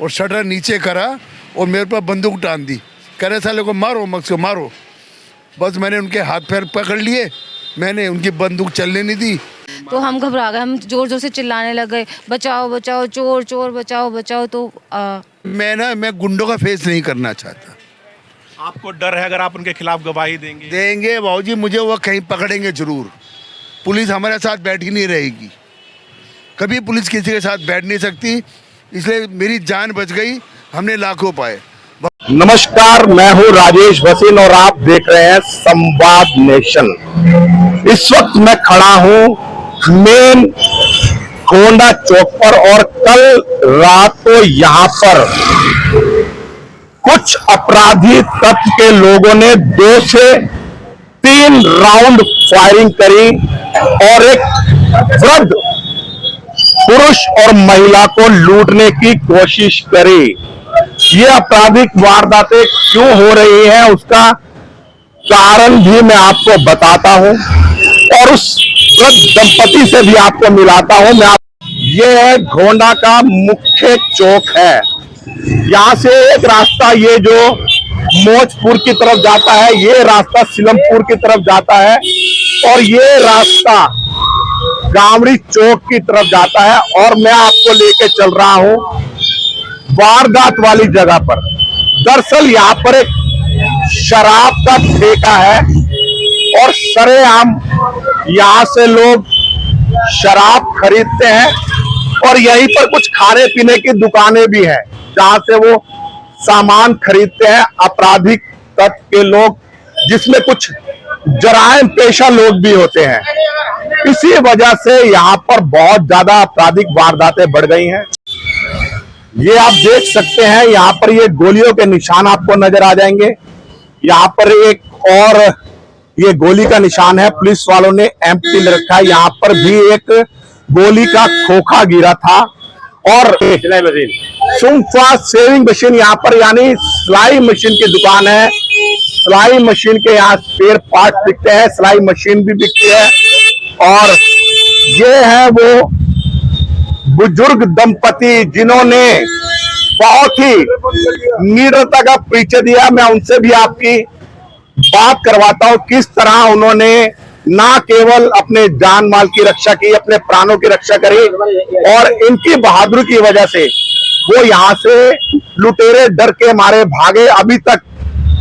और शटर नीचे करा और मेरे पर बंदूक टान दी। कह रहे साले को मारो, मक्स को मारो। बस मैंने उनके हाथ पैर पकड़ लिए, मैंने उनकी बंदूक चलने नहीं दी। तो हम घबरा गए, हम जोर जोर से चिल्लाने लग गए, बचाओ बचाओ, चोर चोर, बचाओ बचाओ। तो मैं गुंडों का फेस नहीं करना चाहता। आपको डर है अगर आप उनके खिलाफ गवाही देंगे बाबूजी, मुझे वो कहीं पकड़ेंगे जरूर। पुलिस हमारे साथ बैठी नहीं रहेगी, कभी पुलिस किसी के साथ बैठ नहीं सकती, इसलिए मेरी जान बच गई, हमने लाखों पाए। नमस्कार, मैं हूं राजेश भसीन और आप देख रहे हैं संवाद नेशन। इस वक्त मैं खड़ा हूं मेन गोंडा चौक पर और कल रात को यहां पर कुछ अपराधी तत्व के लोगों ने 2 से 3 राउंड फायरिंग करी और एक वृद्ध पुरुष और महिला को लूटने की कोशिश करी। ये आपराधिक वारदातें क्यों हो रही हैं उसका कारण भी मैं आपको बताता हूं और उस वृद्ध दंपति से भी आपको मिलाता हूं। ये है गोंडा का मुख्य चौक है। यहां से एक रास्ता ये जो मौजपुर की तरफ जाता है, ये रास्ता सिलमपुर की तरफ जाता है और ये रास्ता गामड़ी चौक की तरफ जाता है। और मैं आपको लेके चल रहा हूं वारदात वाली जगह पर। दरअसल यहाँ पर एक शराब का ठेका है और सरेआम यहाँ से लोग शराब खरीदते हैं और यहीं पर कुछ खाने पीने की दुकानें भी हैं जहां से वो सामान खरीदते हैं आपराधिक तत्व के लोग, जिसमें कुछ जराइम पेशा लोग भी होते हैं। इसी वजह से यहाँ पर बहुत ज्यादा आपराधिक वारदातें बढ़ गई हैं। ये आप देख सकते हैं, यहाँ पर ये गोलियों के निशान आपको नजर आ जाएंगे। यहाँ पर एक और ये गोली का निशान है, पुलिस वालों ने एम्प्टी ले रखा है। यहाँ पर भी एक गोली का खोखा गिरा था और सुम्फा सेविंग मशीन यहाँ पर यानी सिलाई मशीन की दुकान है। सिलाई मशीन के यहाँ स्पेयर पार्ट बिकते हैं, सिलाई मशीन भी बिकती है। और ये है वो बुजुर्ग दंपति जिन्होंने बहुत ही निडरता का परिचय दिया। मैं उनसे भी आपकी बात करवाता हूं किस तरह उन्होंने ना केवल अपने जान माल की रक्षा की, अपने प्राणों की रक्षा करी और इनकी बहादुरी की वजह से वो यहां से लुटेरे डर के मारे भागे। अभी तक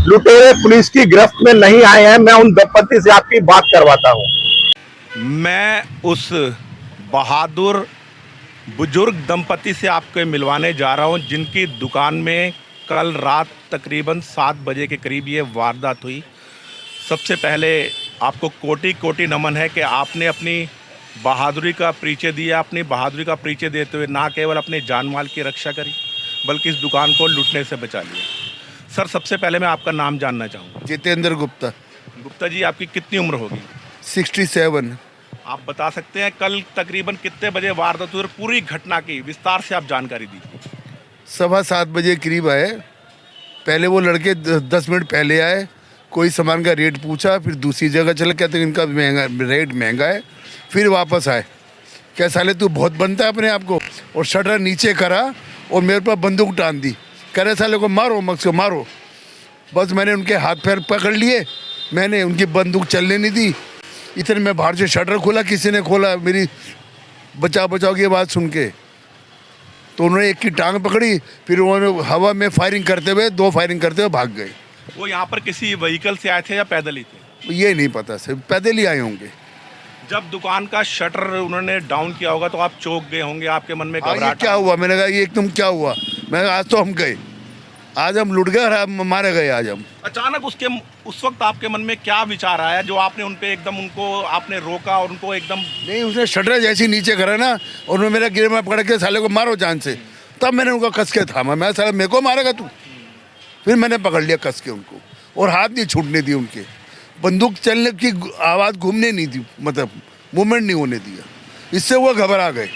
लुटेरे पुलिस की गिरफ्त में नहीं आए हैं। मैं उन दंपति से आपकी बात करवाता हूं। मैं उस बहादुर बुजुर्ग दंपति से आपको मिलवाने जा रहा हूं जिनकी दुकान में कल रात तकरीबन 7 बजे के करीब ये वारदात हुई। सबसे पहले आपको कोटि कोटि नमन है कि आपने अपनी बहादुरी का परिचय दिया। अपनी बहादुरी का परिचय देते हुए ना केवल अपने जान माल की रक्षा करी बल्कि इस दुकान को लूटने से बचा लिया। सर, सबसे पहले मैं आपका नाम जानना चाहूँगा। जितेंद्र गुप्ता। गुप्ता जी, आपकी कितनी उम्र होगी? 67। आप बता सकते हैं कल तकरीबन कितने बजे वारदात हुई और पूरी घटना की विस्तार से आप जानकारी दीजिए। 7:15 बजे करीब आए। पहले वो लड़के 10 मिनट पहले आए, कोई सामान का रेट पूछा, फिर दूसरी जगह चले, कहते इनका रेट महंगा है। फिर वापस आए, क्या साले तू बहुत बनता है अपने आप को, और शटर नीचे करा और मेरे पर बंदूक टान दी। कह रहे साले को मारो, मक्स को मारो। बस मैंने उनके हाथ पैर पकड़ लिए, मैंने उनकी बंदूक चलने नहीं दी। इतने में बाहर से शटर खोला, किसी ने खोला मेरी बचाओ बचाओ की आवाज़ सुन के, तो उन्होंने एक की टांग पकड़ी, फिर उन्होंने हवा में फायरिंग करते हुए 2 फायरिंग करते हुए भाग गए। वो यहाँ पर किसी व्हीकल से आए थे या पैदल ही थे? ये नहीं पता, सिर्फ पैदल ही आए होंगे। जब दुकान का शटर उन्होंने डाउन किया होगा तो आप चौंक गए होंगे, आपके मन में ये घबराहट क्या हुआ? मैंने कहा ये एकदम क्या हुआ? मैंने कहा आज तो हम गए, आज हम लुट गए और हम मारे गए आज हम। अचानक उस वक्त आपके मन में क्या विचार आया जो आपने उन पे एकदम उनको आपने रोका और उनको एकदम? नहीं, उसने शटर जैसी नीचे करा ना, उन्होंने मेरा गिर में पकड़ के साले को मारो जान से, तब मैंने उनका कस के थामा। मैं साला मेरे को मारेगा तू? फिर मैंने पकड़ लिया कस के उनको और हाथ नहीं छूटने दिए उनके। बंदूक चलने की आवाज़ घूमने नहीं दी, मतलब मूवमेंट नहीं होने दिया। इससे वो घबरा गए।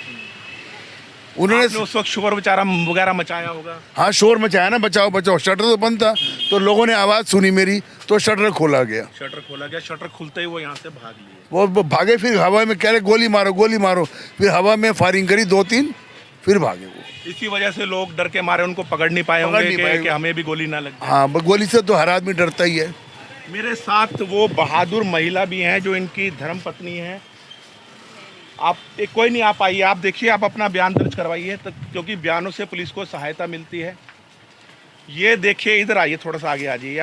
उन्होंने उस वक्त शोर विचारा वगैरह मचाया होगा? हाँ, शोर मचाया ना, बचाओ बचाओ। शटर तो बंद था, तो लोगों ने आवाज़ सुनी मेरी, तो शटर खोला गया। शटर खोला गया, शटर खुलते ही वो यहाँ से भाग लिए। वो भागे, फिर हवा में कह रहे गोली मारो गोली मारो, फिर हवा में फायरिंग करी 2-3, फिर भागे वो। इसी वजह से लोग डर के मारे उनको पकड़ नहीं पाए पकड़ होंगे नहीं पाए कि हमें भी गोली ना लग जाए। हाँ गोली से तो हर आदमी डरता ही है। मेरे साथ वो बहादुर महिला भी हैं जो इनकी धर्म पत्नी है। आप कोई नहीं, आप आइए, आप देखिए, आप अपना बयान दर्ज करवाइए, तो क्योंकि बयानों से पुलिस को सहायता मिलती है। ये देखिए, इधर आइए, थोड़ा सा आगे आ जाइए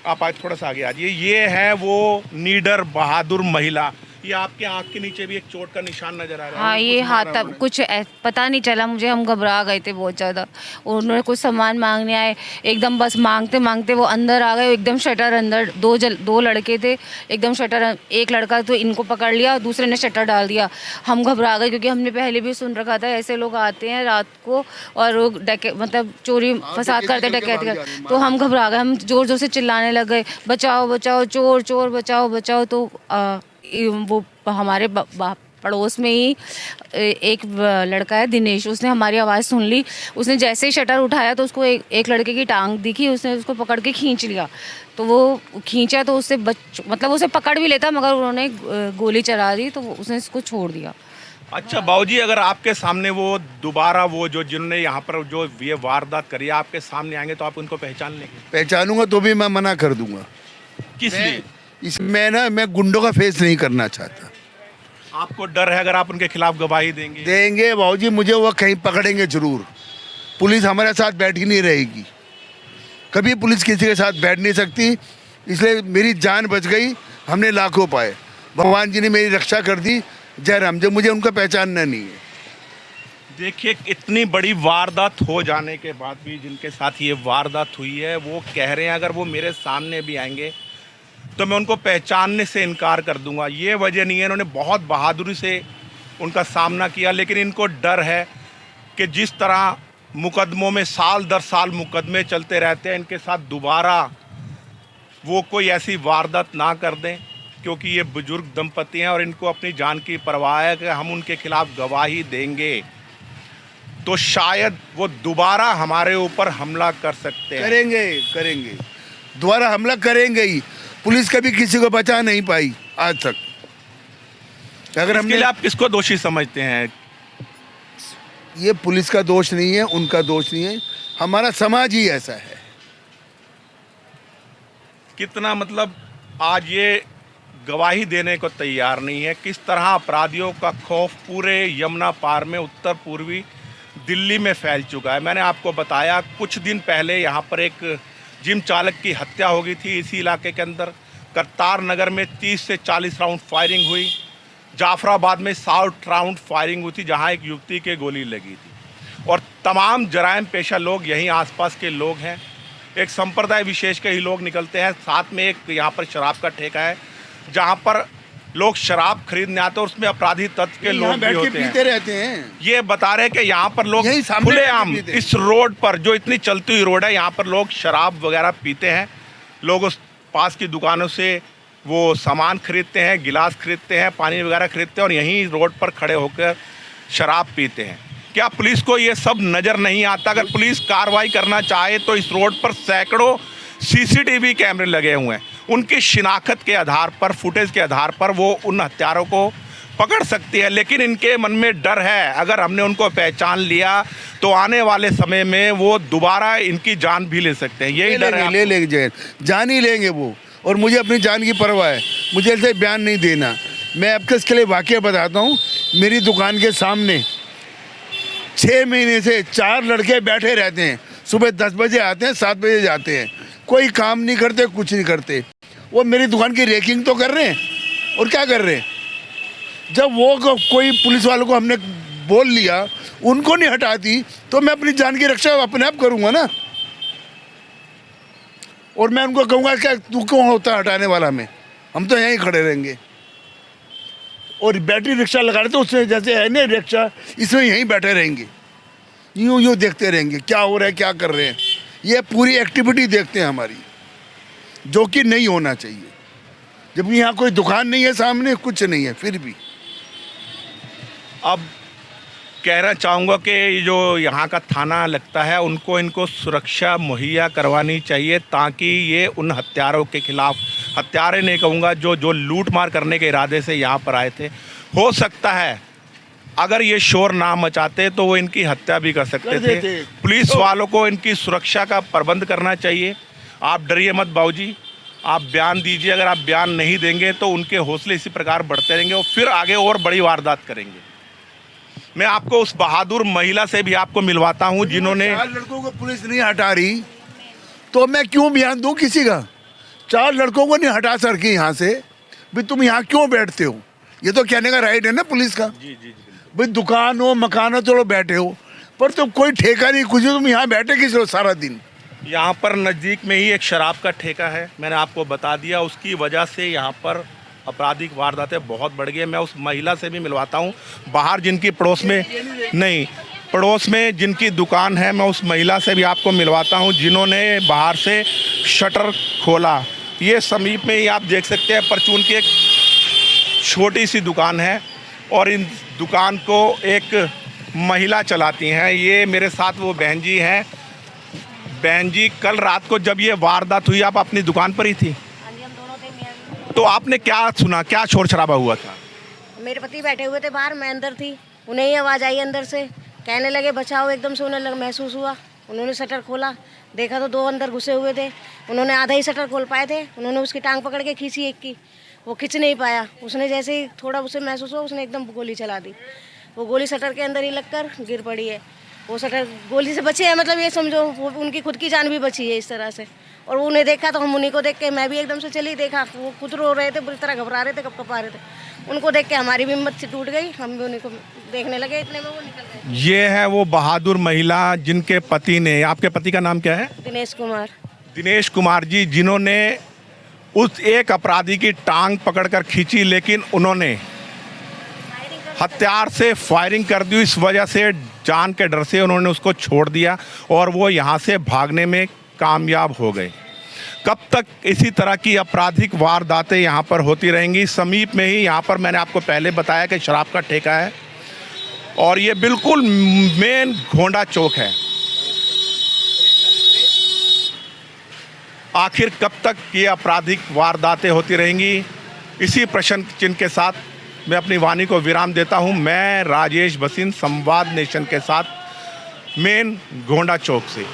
आप आज थोड़ा सा आगे आ जाइए। ये है वो नीडर बहादुर महिला। ये आपके आंख के नीचे भी एक चोट का निशान नजर आ रहा है। हाँ ये हाथ तब कुछ पता नहीं चला मुझे, हम घबरा गए थे बहुत ज़्यादा। उन्होंने कुछ सामान मांगने आए, एकदम बस मांगते मांगते वो अंदर आ गए, एकदम शटर अंदर। दो लड़के थे, एकदम शटर, एक लड़का तो इनको पकड़ लिया, दूसरे ने शटर डाल दिया। हम घबरा गए क्योंकि हमने पहले भी सुन रखा था ऐसे लोग आते हैं रात को और वो मतलब चोरी फसाद करते, डकैती करते। तो हम घबरा गए, हम ज़ोर ज़ोर से चिल्लाने लग गए, बचाओ बचाओ, चोर चोर, बचाओ बचाओ। तो वो हमारे पड़ोस में ही एक लड़का है दिनेश, उसने हमारी आवाज़ सुन ली। उसने जैसे ही शटर उठाया तो उसको एक लड़के की टांग दिखी, उसने उसको पकड़ के खींच लिया। तो वो खींचा तो उससे मतलब उसे पकड़ भी लेता, मगर उन्होंने गोली चला दी तो उसने इसको छोड़ दिया। अच्छा बाबूजी, अगर आपके सामने वो दोबारा वो जो जिन्होंने यहाँ पर जो ये वारदात करी है आपके सामने आएंगे तो आप उनको पहचान लेंगे? पहचानूंगा तो भी मैं मना कर दूंगा। किस लिए? इसमें मैं गुंडों का फेस नहीं करना चाहता। आपको डर है अगर आप उनके खिलाफ गवाही देंगे? बाबूजी, मुझे वो कहीं पकड़ेंगे जरूर। पुलिस हमारे साथ बैठ ही नहीं रहेगी, कभी पुलिस किसी के साथ बैठ नहीं सकती। इसलिए मेरी जान बच गई, हमने लाखों पाए, भगवान जी ने मेरी रक्षा कर दी। जय राम। जब मुझे उनका पहचानना नहीं है। देखिए, इतनी बड़ी वारदात हो जाने के बाद भी जिनके साथ ये वारदात हुई है वो कह रहे हैं अगर वो मेरे सामने भी आएंगे तो मैं उनको पहचानने से इनकार कर दूंगा। ये वजह नहीं है, इन्होंने बहुत बहादुरी से उनका सामना किया, लेकिन इनको डर है कि जिस तरह मुकदमों में साल दर साल मुकदमे चलते रहते हैं, इनके साथ दोबारा वो कोई ऐसी वारदात ना कर दें, क्योंकि ये बुजुर्ग दंपति हैं और इनको अपनी जान की परवाह है कि हम उनके खिलाफ गवाही देंगे तो शायद वो दोबारा हमारे ऊपर हमला कर सकते हैं। करेंगे दोबारा हमला करेंगे ही। पुलिस कभी किसी को बचा नहीं पाई आज तक। अगर इसके लिए आप किसको दोषी समझते हैं? ये पुलिस का दोष नहीं है, उनका दोष नहीं है, हमारा समाज ही ऐसा है। कितना मतलब आज ये गवाही देने को तैयार नहीं है। किस तरह अपराधियों का खौफ पूरे यमुना पार में उत्तर पूर्वी दिल्ली में फैल चुका है। मैंने आपको बताया कुछ दिन पहले यहाँ पर एक जिम चालक की हत्या हो गई थी इसी इलाके के अंदर। करतार नगर में 30 से 40 राउंड फायरिंग हुई। जाफराबाद में 60 राउंड फायरिंग हुई थी जहाँ एक युवती के गोली लगी थी। और तमाम जराइम पेशा लोग यहीं आसपास के लोग हैं, एक संप्रदाय विशेष के ही लोग निकलते हैं। साथ में एक यहाँ पर शराब का ठेका है जहाँ पर लोग शराब खरीदने आते हैं, उसमें अपराधी तत्व के लोग भी होते पीते रहते हैं। ये बता रहे हैं कि यहाँ पर लोग खुलेआम इस रोड पर, जो इतनी चलती हुई रोड है, यहाँ पर लोग शराब वगैरह पीते हैं। लोग उस पास की दुकानों से वो सामान खरीदते हैं, गिलास खरीदते हैं, पानी वगैरह खरीदते हैं और यहीं रोड पर खड़े होकर शराब पीते हैं। क्या पुलिस को ये सब नज़र नहीं आता? अगर पुलिस कार्रवाई करना चाहे तो इस रोड पर सैकड़ों सीसीटीवी कैमरे लगे हुए हैं। उनकी शिनाख्त के आधार पर, फुटेज के आधार पर वो उन हत्यारों को पकड़ सकती है। लेकिन इनके मन में डर है, अगर हमने उनको पहचान लिया तो आने वाले समय में वो दोबारा इनकी जान भी ले सकते हैं। यही डर है। ले लेंगे, जान ही लेंगे वो। और मुझे अपनी जान की परवाह है, मुझे ऐसे बयान नहीं देना। मैं आपको इसके लिए वाकया बताता हूँ। मेरी दुकान के सामने 6 महीने से 4 लड़के बैठे रहते हैं। सुबह 10 बजे आते हैं, 7 बजे जाते हैं, कोई काम नहीं करते, कुछ नहीं करते। वो मेरी दुकान की रेकिंग तो कर रहे हैं। और क्या कर रहे हैं? जब वो कोई पुलिस वालों को हमने बोल लिया, उनको नहीं हटाती, तो मैं अपनी जान की रक्षा अपने आप करूँगा ना। और मैं उनको कहूँगा क्या तू कौन होता है हटाने वाला? में हम तो यहीं खड़े रहेंगे। और बैटरी रिक्शा लगा रहे तो उसमें जैसे है ना रिक्शा, इसमें यहीं बैठे रहेंगे, यूँ देखते रहेंगे क्या हो रहा है, क्या कर रहे हैं। ये पूरी एक्टिविटी देखते हैं हमारी, जो कि नहीं होना चाहिए। जब यहाँ कोई दुकान नहीं है, सामने कुछ नहीं है, फिर भी। अब कहना चाहूँगा कि जो यहाँ का थाना लगता है उनको इनको सुरक्षा मुहैया करवानी चाहिए, ताकि ये उन हत्यारों के खिलाफ, हत्यारे नहीं कहूँगा, जो लूट मार करने के इरादे से यहाँ पर आए थे, हो सकता है अगर ये शोर ना मचाते तो वो इनकी हत्या भी कर सकते थे। पुलिस वालों को इनकी सुरक्षा का प्रबंध करना चाहिए। आप डरिए मत बाबूजी, आप बयान दीजिए। अगर आप बयान नहीं देंगे तो उनके हौसले इसी प्रकार बढ़ते रहेंगे और फिर आगे और बड़ी वारदात करेंगे। मैं आपको उस बहादुर महिला से भी आपको मिलवाता हूं जिन्होंने 4 लड़कों को पुलिस नहीं हटा रही तो मैं क्यों बयान दूं किसी का? 4 लड़कों को नहीं हटा सकी यहाँ से, भाई तुम यहाँ क्यों बैठते हो? ये तो कहने का राइट है ना पुलिस का। जी जी जी भाई दुकान हो मकान हो चलो बैठे हो, पर तुम कोई ठेका नहीं कुछ, तुम यहाँ बैठे किस हो सारा दिन? यहाँ पर नज़दीक में ही एक शराब का ठेका है, मैंने आपको बता दिया। उसकी वजह से यहाँ पर आपराधिक वारदातें बहुत बढ़ गई हैं। मैं उस महिला से भी मिलवाता हूँ बाहर जिनकी पड़ोस में जिनकी दुकान है। मैं उस महिला से भी आपको मिलवाता हूँ जिन्होंने बाहर से शटर खोला। ये समीप में ही आप देख सकते हैं परचून की एक छोटी सी दुकान है और इन दुकान को एक महिला चलाती हैं। ये मेरे साथ वो बहन जी हैं। बहन जी, कल रात को जब ये वारदात हुई आप अपनी दुकान पर ही थी? तो आपने क्या सुना, क्या शोर शराबा हुआ था? मेरे पति बैठे हुए थे बाहर, मैं अंदर थी। उन्हें ही आवाज़ आई अंदर से, कहने लगे बचाओ। एकदम से उन्हें महसूस हुआ। उन्होंने शटर खोला, देखा तो 2 अंदर घुसे हुए थे। उन्होंने आधा ही शटर खोल पाए थे। उन्होंने उसकी टांग पकड़ के खींची एक की, वो खींच नहीं पाया। उसने जैसे ही थोड़ा उसे महसूस हुआ उसने एकदम गोली चला दी। वो गोली शटर के अंदर ही लगकर गिर पड़ी है। वो शटर गोली से बचे है, मतलब ये समझो वो उनकी खुद की जान भी बची है इस तरह से। और उन्हें देखा तो हम उन्हीं को देख के मैं भी एकदम से चली देखा। वो खुद रो रहे थे, बुरी तरह घबरा रहे थे, कपकपा रहे थे। उनको देख के हमारी भी हिम्मत से टूट गई, हम भी उन्हीं को देखने लगे। इतने में वो निकल गए। ये है वो बहादुर महिला जिनके पति ने, आपके पति का नाम क्या है? दिनेश कुमार। दिनेश कुमार जी, जिन्होंने उस एक अपराधी की टांग पकड़कर खींची, लेकिन उन्होंने हथियार से फायरिंग कर दी। इस वजह से जान के डर से उन्होंने उसको छोड़ दिया और वो यहाँ से भागने में कामयाब हो गए। कब तक इसी तरह की आपराधिक वारदातें यहाँ पर होती रहेंगी? समीप में ही यहाँ पर मैंने आपको पहले बताया कि शराब का ठेका है और ये बिल्कुल मेन घोंडा चौक है। आखिर कब तक ये आपराधिक वारदातें होती रहेंगी? इसी प्रश्न चिन्ह के साथ मैं अपनी वाणी को विराम देता हूं। मैं राजेश भसीन, संवाद नेशन के साथ, मेन घोंडा चौक से।